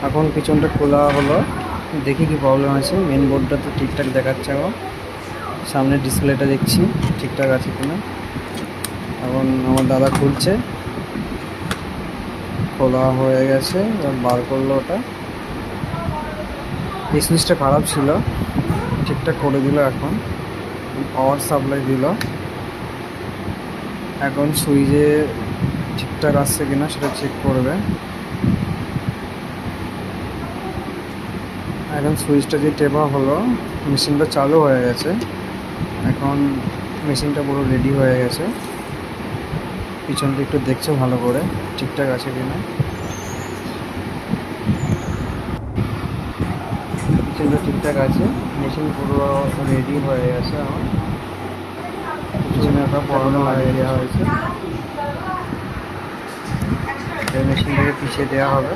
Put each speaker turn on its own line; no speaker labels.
এখন পিছনটা খোলা হলো, দেখি কি প্রবলেম আছে। মেন বোর্ডটা তো ঠিকঠাক দেখাচ্ছে, আমার সামনে ডিসপ্লেটা দেখছি ঠিকঠাক আছে কিনা। এখন আমার দাদা খুলছে, খোলা হয়ে গেছে, এবার বার করলো ওটা। এই সুইচটা খারাপ ছিল, ঠিকঠাক করে দিল। এখন পাওয়ার সাপ্লাই দিল, এখন সুইচে ঠিকঠাক আসছে কিনা সেটা চেক করবে। এখন সুইচটা যে টেপা হলো, মেশিনটা চালু হয়ে গেছে। এখন মেশিনটা পুরো রেডি হয়ে গেছে। পিছনটা একটু দেখছে ভালো করে ঠিকঠাক আছে কিনা। পিছনটা ঠিকঠাক আছে, মেশিন পুরো রেডি হয়ে গেছে। আমার পিছনে একটা পড়ানো লাগিয়ে দেওয়া হয়েছে, এই মেশিনটাকে পিছিয়ে দেওয়া হবে।